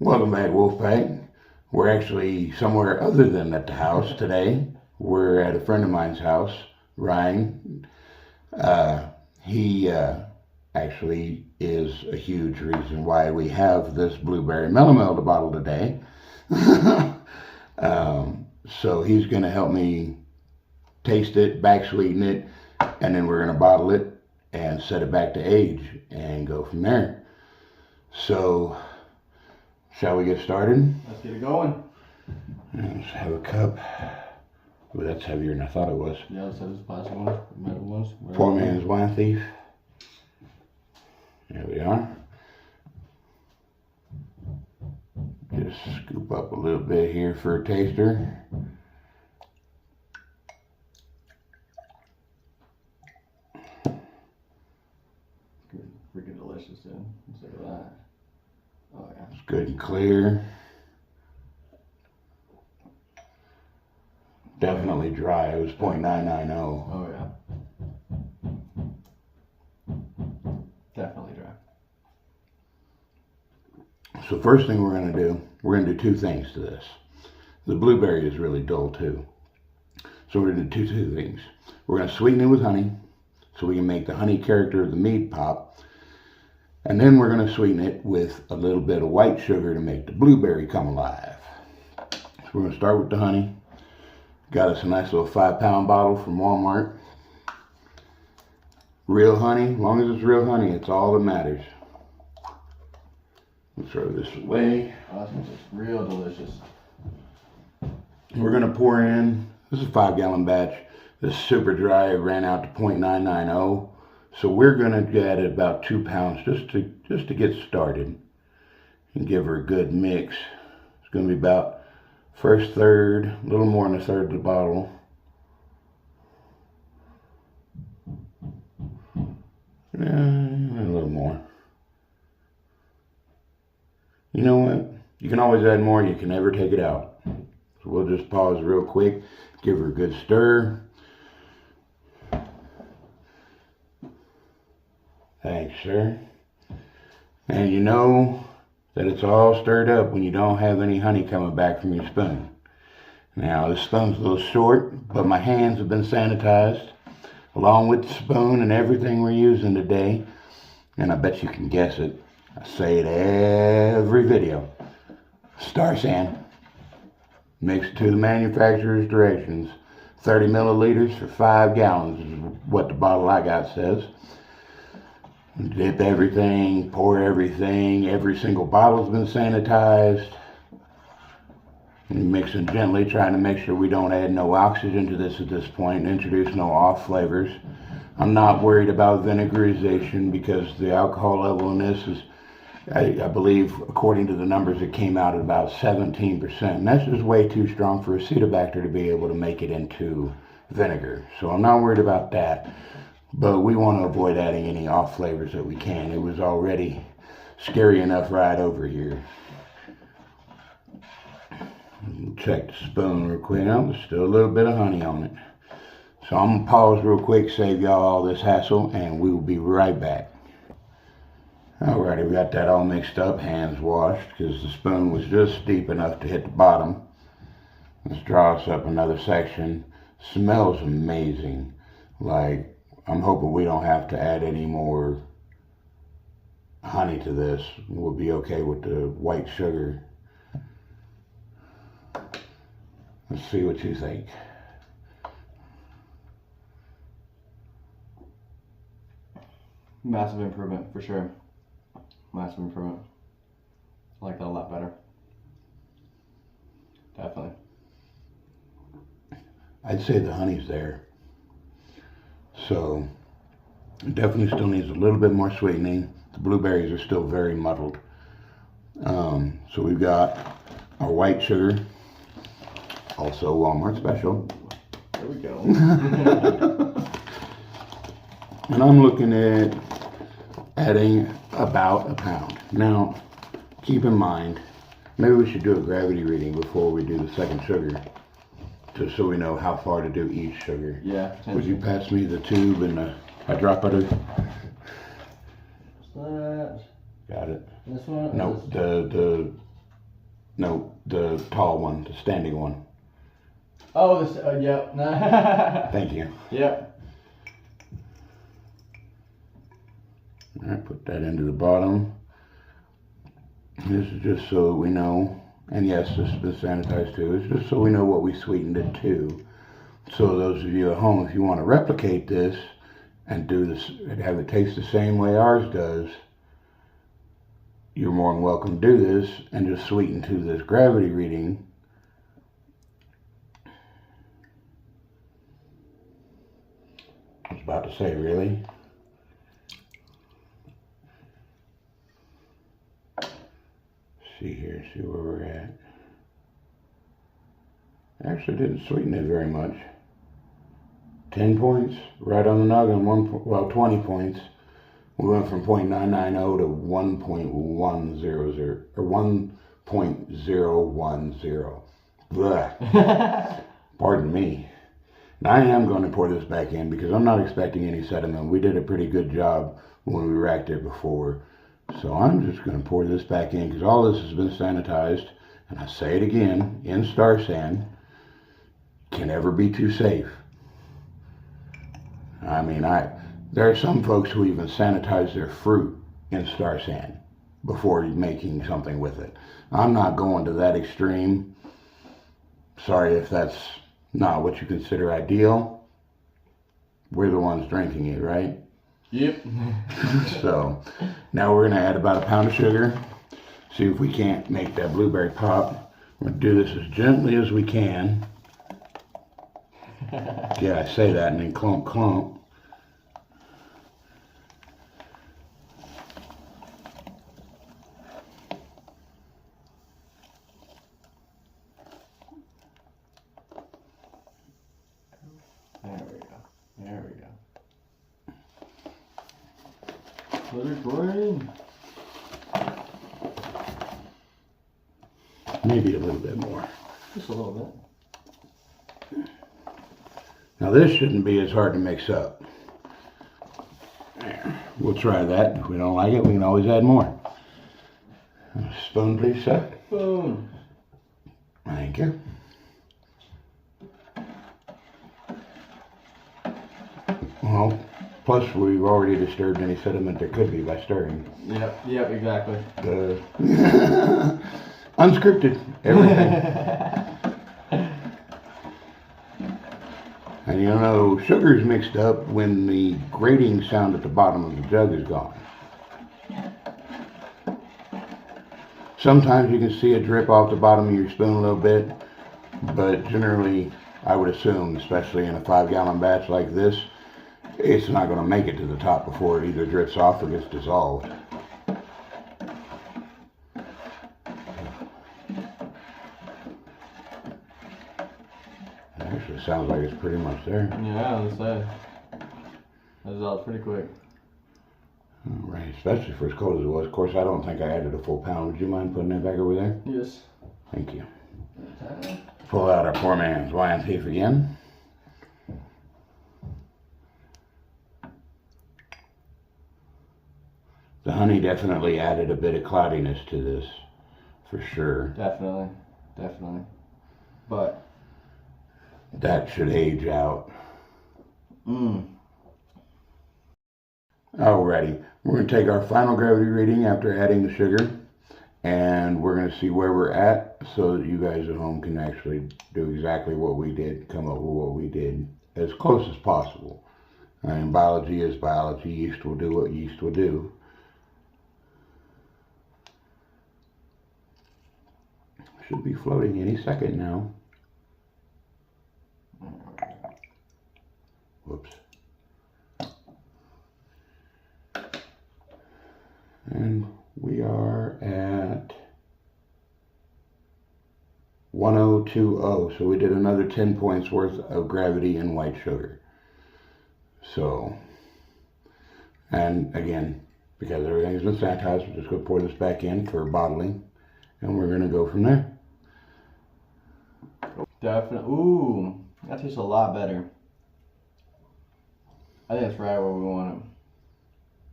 Welcome back, Wolfpack. We're actually somewhere other than at the house today. We're at a friend of mine's house, Ryan. He actually is a huge reason why we have this blueberry melomel to bottle today. So he's going to help me taste it, backsweeten it, and then we're going to bottle it and set it back to age and go from there. So, shall we get started? Let's get it going. Let's have a cup. Oh, that's heavier than I thought it was. Yeah, let's have this plastic one, metal ones. Poor man's wine thief. There we are. Just scoop up a little bit here for a taster. Freaking delicious, dude. Let's look at that. Oh yeah. It's good and clear. Definitely dry. It was 0.990. Oh yeah. Definitely dry. So first thing we're going to do, we're going to do two things to this. The blueberry is really dull too. So we're going to do two things. We're going to sweeten it with honey so we can make the honey character of the mead pop. And then we're going to sweeten it with a little bit of white sugar to make the blueberry come alive. So we're going to start with the honey. Got us a nice little 5-pound bottle from Walmart. Real honey, as long as it's real honey, it's all that matters. Let's throw this away. Oh, this one's just real delicious. We're going to pour in, this is a 5-gallon batch. This is super dry, it ran out to 0.990. So we're going to add about 2 pounds just to get started and give her a good mix. It's going to be about first third, a little more than a third of the bottle. A little more. You know what? You can always add more. You can never take it out. So we'll just pause real quick, give her a good stir. Thanks, sir. And you know that it's all stirred up when you don't have any honey coming back from your spoon. Now, this spoon's a little short, but my hands have been sanitized along with the spoon and everything we're using today. And I bet you can guess it. I say it every video. Star sand. Mixed to the manufacturer's directions. 30 milliliters for 5 gallons is what the bottle I got says. Dip everything, pour everything, every single bottle's been sanitized. And mixing gently, trying to make sure we don't add no oxygen to this at this point and introduce no off flavors. I'm not worried about vinegarization because the alcohol level in this is, I believe, according to the numbers, it came out at about 17%. And that's just way too strong for acetobacter to be able to make it into vinegar. So I'm not worried about that. But we want to avoid adding any off flavors that we can. It was already scary enough right over here. Check the spoon real quick. Now, there's still a little bit of honey on it. So I'm going to pause real quick, save y'all all this hassle, and we will be right back. Alrighty, we got that all mixed up, hands washed, because the spoon was just deep enough to hit the bottom. Let's draw us up another section. Smells amazing. Like, I'm hoping we don't have to add any more honey to this. We'll be okay with the white sugar. Let's see what you think. Massive improvement for sure. Massive improvement. I like that a lot better. Definitely. I'd say the honey's there. So it definitely still needs a little bit more sweetening. The blueberries are still very muddled. So we've got our white sugar, also Walmart special. There we go. And I'm looking at adding about a pound. Now, keep in mind, maybe we should do a gravity reading before we do the second sugar, just so we know how far to do each sugar. Yeah. Would you pass me the tube and the hydrometer? What's that? Got it. This one? No, the No, the tall one, the standing one. Oh, this. Yep. Thank you. Yep. All right, put that into the bottom. This is just so that we know, and yes, this has been sanitized too. It's just so we know what we sweetened it to. So those of you at home, if you want to replicate this and do this and have it taste the same way ours does, you're more than welcome to do this and just sweeten to this gravity reading. I was about to say, really? See here, see where we're at. Actually didn't sweeten it very much. 10 points, right on the noggin, 20 points. We went from 0.990 to 1.100, or 1.010. Blah. Pardon me. Now I am going to pour this back in because I'm not expecting any sediment. We did a pretty good job when we racked it before. So I'm just going to pour this back in because all this has been sanitized. And I say it again, in Star San, can never be too safe. I mean, there are some folks who even sanitize their fruit in Star San before making something with it. I'm not going to that extreme. Sorry if that's not what you consider ideal. We're the ones drinking it, right? Yep. So now we're going to add about a pound of sugar. See if we can't make that blueberry pop. We're going to do this as gently as we can. Yeah, I say that and then clump, clump. There we go. There we go. Let it drain. Maybe a little bit more. Just a little bit. Now this shouldn't be as hard to mix up. There. We'll try that. If we don't like it, we can always add more. Spoon, please, sir. Boom. Thank you. Well, plus we've already disturbed any sediment there could be by stirring. Yep, exactly. Unscripted, everything. And you know, sugar's mixed up when the grating sound at the bottom of the jug is gone. Sometimes you can see a drip off the bottom of your spoon a little bit, but generally I would assume, especially in a 5-gallon batch like this, it's not going to make it to the top before it either drips off or gets dissolved. Actually, sounds like it's pretty much there. Yeah, let's say. That dissolves pretty quick. All right, especially for as cold as it was. Of course, I don't think I added a full pound. Would you mind putting that back over there? Yes. Thank you. Pull out our poor man's wine thief again. The honey definitely added a bit of cloudiness to this, for sure. Definitely. But that should age out. Alrighty, we're going to take our final gravity reading after adding the sugar, and we're going to see where we're at so that you guys at home can actually do exactly what we did, come up with what we did as close as possible. I mean, biology is biology. Yeast will do what yeast will do. Should be floating any second now. Whoops. And we are at 1020, so we did another 10 points worth of gravity in white sugar. So, and again, because everything's been sanitized, we're just going to pour this back in for bottling, and we're going to go from there. definitely. Ooh, that tastes a lot better. I think that's right where we want it.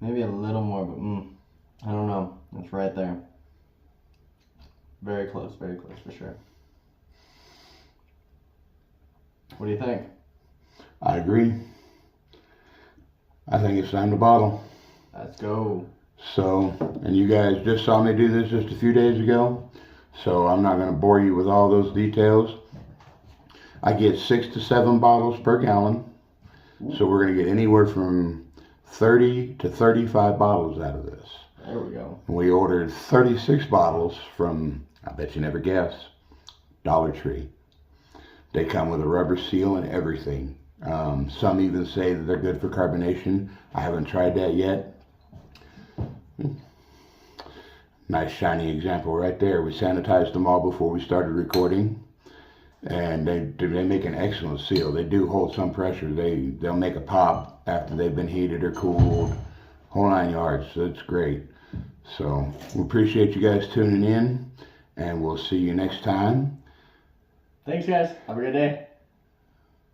Maybe a little more, but I don't know. It's right there. very close for sure. What do you think? I agree. I think it's time to bottle. Let's go. So, and you guys just saw me do this just a few days ago, so I'm not going to bore you with all those details. I get 6 to 7 bottles per gallon, so we're going to get anywhere from 30 to 35 bottles out of this. There we go. We ordered 36 bottles from, I bet you never guess, Dollar Tree. They come with a rubber seal and everything. Some even say that they're good for carbonation. I haven't tried that yet. Nice shiny example right there. We sanitized them all before we started recording, and they make an excellent seal. They do hold some pressure. They'll make a pop after they've been heated or cooled, whole 9 yards. So it's great. So we appreciate you guys tuning in, and we'll see you next time. Thanks, guys. Have a good day.